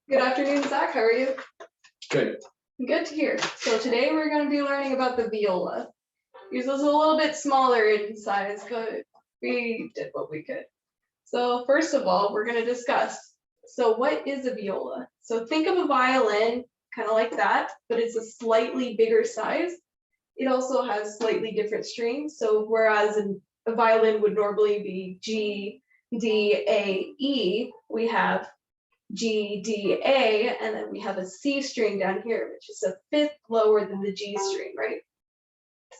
Good afternoon, Zach. How are you? Good. Good to hear. So today we're going to be learning about the viola. Yours is a little bit smaller in size, but we did what we could. So first of all, we're going to discuss, so what is a viola? So think of a violin, kind of like that, but it's a slightly bigger size. It also has slightly different strings. So whereas a violin would normally be G, D, A, E, we have G, D, A, and then we have a C string down here, which is a fifth lower than the G string, right?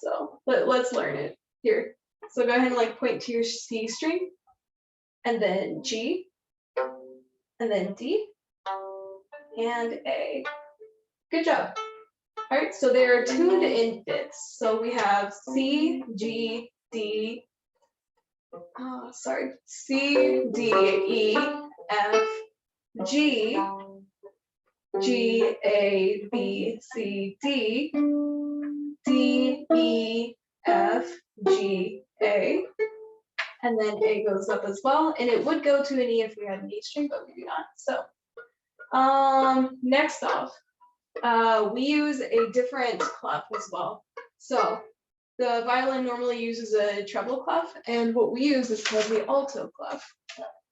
So let's learn it here. So go ahead and like point to your C string, and then G, and then D, and A. Good job. All right, so they are tuned in fifths. So we have C, G, D, C, D, E, F, G, G, A, B, C, D, D, E, F, G, A, and then A goes up as well, and it would go to an E if we had an E string, but we do not. So, next off, we use a different clef as well. So, the violin normally uses a treble clef, and what we use is called the alto clef.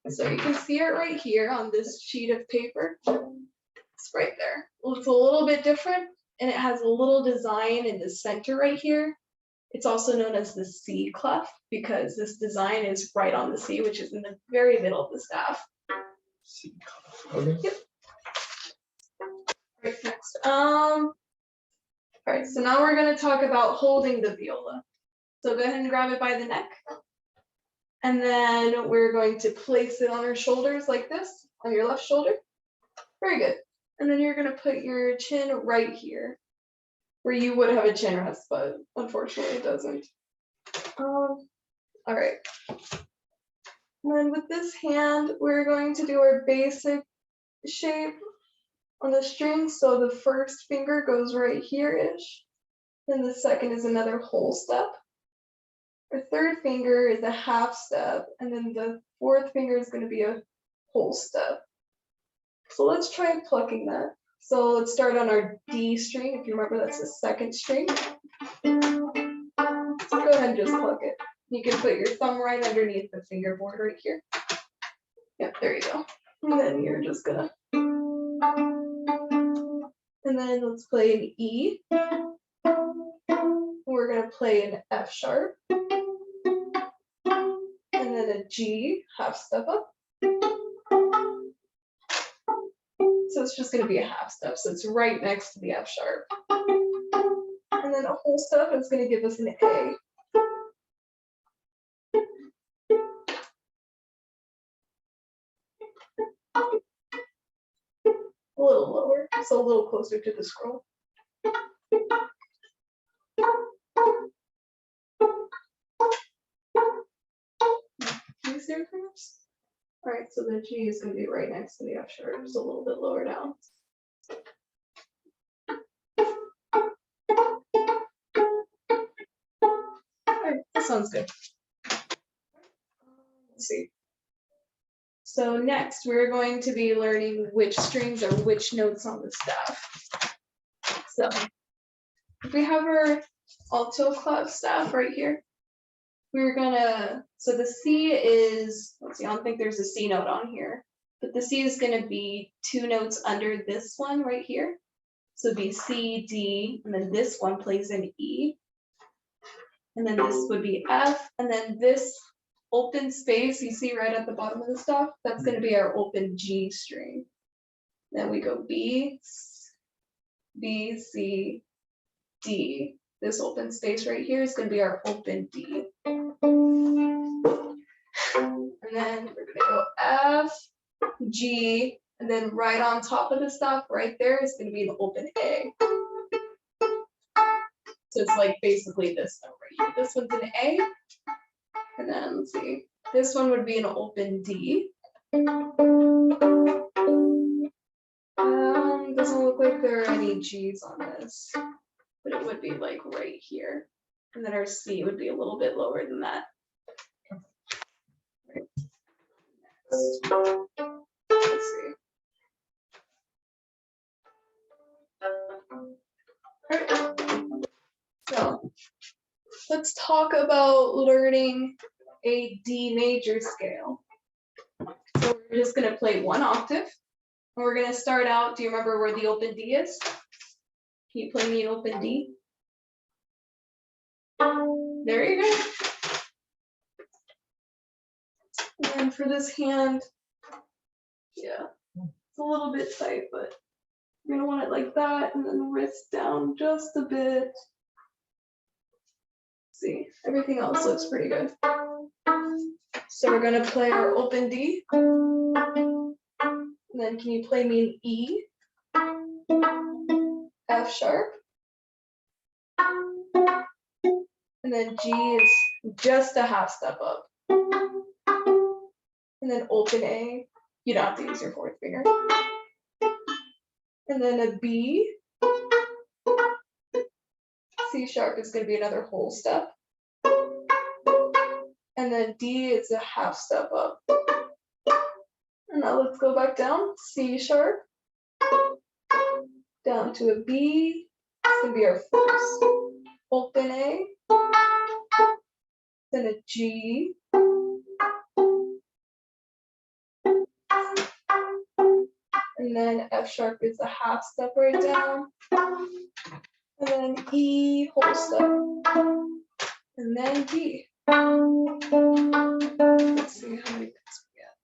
So you can see it right here on this sheet of paper. It's right there. It's a little bit different, and it has a little design in the center right here. It's also known as the C clef because this design is right on the C, which is in the very middle of the staff. C clef. Okay. Yep. Right, next. All right, so now we're going to talk about holding the viola. So go ahead and grab it by the neck. And then we're going to place it on our shoulders like this, on your left shoulder. Very good. And then you're going to put your chin right here, where you would have a chin rest, but unfortunately it doesn't. All right. And then with this hand, we're going to do our basic shape on the string. So the first finger goes right here-ish. Then the second is another whole step. Our third finger is a half step. And then the fourth finger is going to be a whole step. So let's try plucking that. So let's start on our D string. If you remember, that's the second string. So go ahead and just pluck it. You can put your thumb right underneath the fingerboard right here. Yep, there you go. And then you're just gonna. And then let's play an E. We're gonna play an F sharp. And then a G, half step up. So it's just gonna be a half step. So it's right next to the F sharp. And then a whole step is gonna give us an A. A little lower, so a little closer to the scroll. Easier perhaps? All right, so the G is going to be right next to the F sharp, just a little bit lower down. All right, that sounds good. Let's see. So next, we're going to be learning which strings are which notes on the staff. So if we have our alto clef staff right here, we're gonna, so the C is, let's see, I don't think there's a C note on here, but the C is gonna be two notes under this one right here. So it'd be C, D, and then this one plays an E. And then this would be F, and then this open space you see right at the bottom of the staff, that's gonna be our open G string. Then we go B, B, C, D. This open space right here is gonna be our open D. And then we're gonna go F, G, and then right on top of the staff right there is gonna be an open A. So it's like basically this note right here. This one's an A. And then let's see, this one would be an open D. Doesn't look like there are any G's on this, but it would be like right here. And then our C would be a little bit lower than that. Right. Let's see. let's talk about learning a D major scale. So we're just gonna play one octave. And we're gonna start out, do you remember where the open D is? Can you play me an open D? There you go. And for this hand, yeah, it's a little bit tight, but you're gonna want it like that, and then wrist down just a bit. See, everything else looks pretty good. So we're gonna play our open D. And then can you play me an E? F sharp. And then G is just a half step up. And then open A. You don't have to use your fourth finger. And then a B. C sharp is going to be another whole step. And then D is a half step up. And now let's go back down. C sharp. Down to a B. It's going to be our first. Open A. Then a G. And then F sharp is a half step right down. And then E, whole step. And then D. Let's see how many picks we get.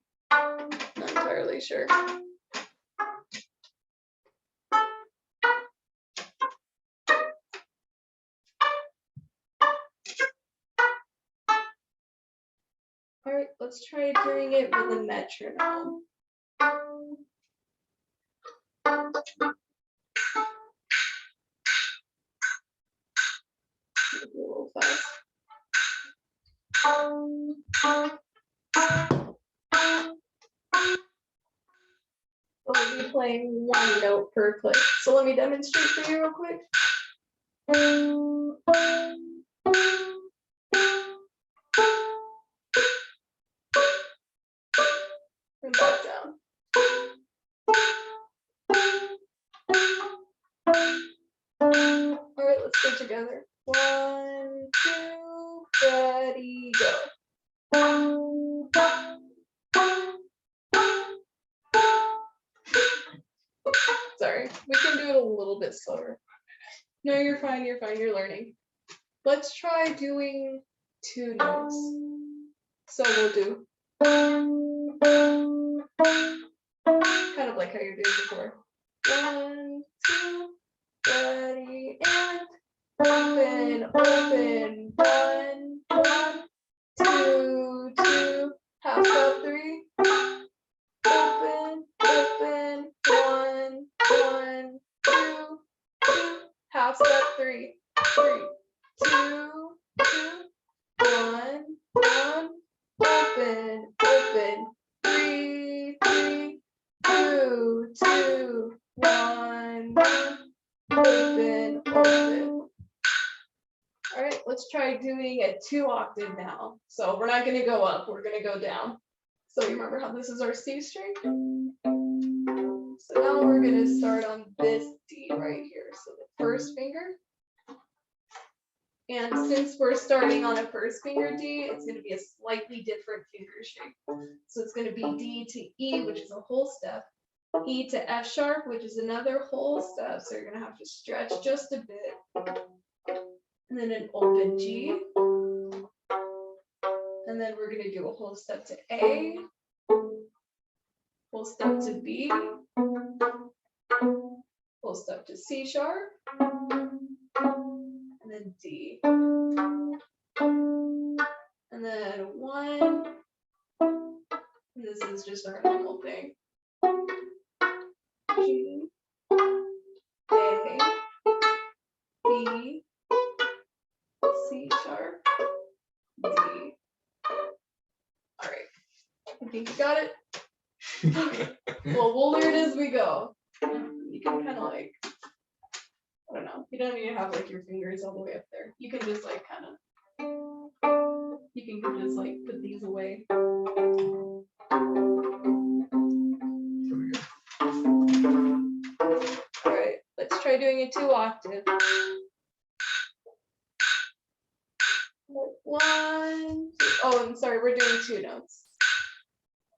Not entirely sure. All right, let's try doing it with a metronome. A little fast. We'll be playing one note per click. So let me demonstrate for you real quick. And back down. All right, let's go together. 1, 2, ready, go. Sorry, we can do it a little bit slower. No, you're fine, you're learning. Let's try doing 2 notes. So we'll do kind of like how you're doing before. 1, 2, ready, and open, open, 1, 1, 2, 2, half step 3, open, open, 1, 1, 2, 2, half step 3, 3, 2, 2, 1, 1, open, open, 3, 3, 2, 2, 1, 1, open, open. All right, let's try doing a 2 octave now. So we're not going to go up, we're going to go down. So remember how this is our C string? So now we're going to start on this D right here. So the first finger. And since we're starting on a first finger D, it's going to be a slightly different finger shape. So it's going to be D to E, which is a whole step. E to F sharp, which is another whole step. So you're going to have to stretch just a bit. And then an open G. And then we're going to do a whole step to A. Whole step to B. Whole step to C sharp. And then D. And then 1. And this is just our normal thing. G. A. B. C sharp. D. All right. I think you got it. Well, we'll learn as we go. You can kind of like, I don't know. You don't need to have like your fingers all the way up there. You can just like kind of, you can just like put these away. All right, let's try doing a 2 octave. sorry, we're doing 2 notes.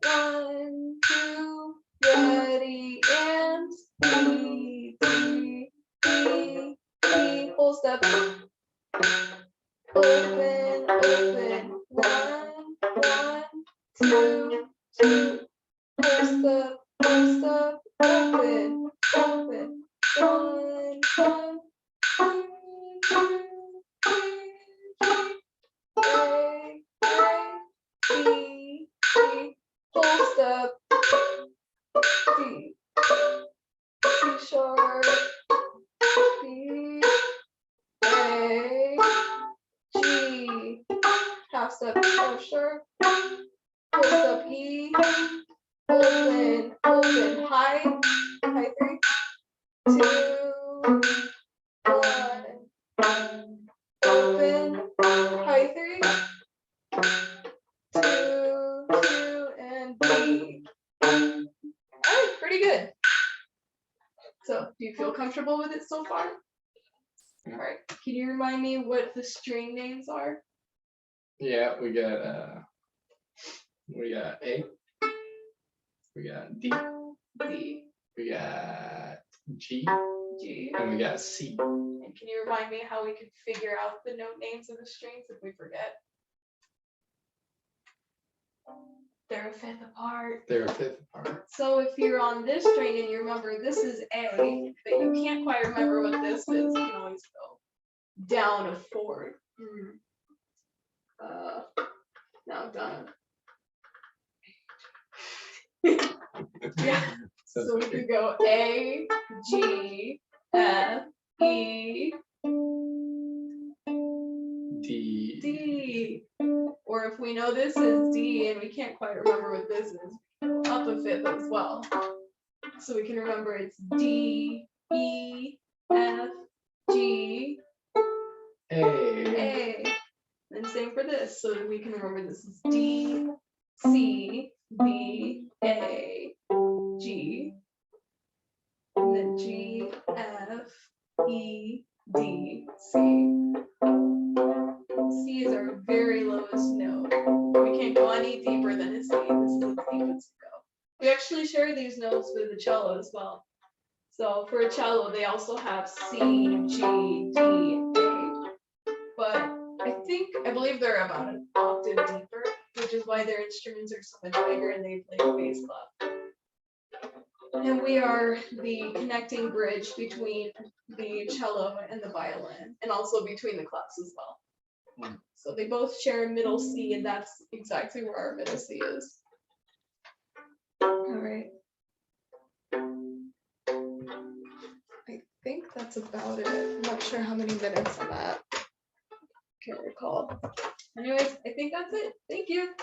1, 2, ready, and B, D, B, D, full step. Open, open, 1, 1, 2, 2, full step, open, open, 1, 1, 2, 3, A, B, D, full step, D, C sharp, B, A, G, half step, F sharp, full step, E, open, open, high 3, 2, 1, open, high 3, 2, 2, and B. Alright, pretty good. So, do you feel comfortable with it so far? Alright, can you remind me what the string names are? Yeah, we got A, we got D, D, we got G, G. and we got C. And can you remind me how we could figure out the note names of the strings if we forget? They're a fifth apart. They're a fifth apart. So if you're on this string and you remember this is A, but you can't quite remember what this is, you can always go down a chord. Now done. Yeah. So we could go A, G, F, E, D. D. Or if we know this is D and we can't quite remember what this is, we can go up a fifth as well. So we can remember it's D, E, F, G, A. And same for this, so that we can remember this is D, C, B, A, G, and then G, F, E, D, C. C is our very lowest note. We can't go any deeper than a C. This is as deep as we go. We actually share these notes with the cello as well. So for a cello, they also have C, G, D, A. But I believe they're about an octave deeper, which is why their instruments are so much bigger and they play bass clef. And we are the connecting bridge between the cello and the violin, and also between the clefs as well. So they both share a middle C, and that's exactly where our middle C is. All right. I think that's about it. I'm not sure how many minutes I'm at. Can't recall. Anyways, I think that's it. Thank you.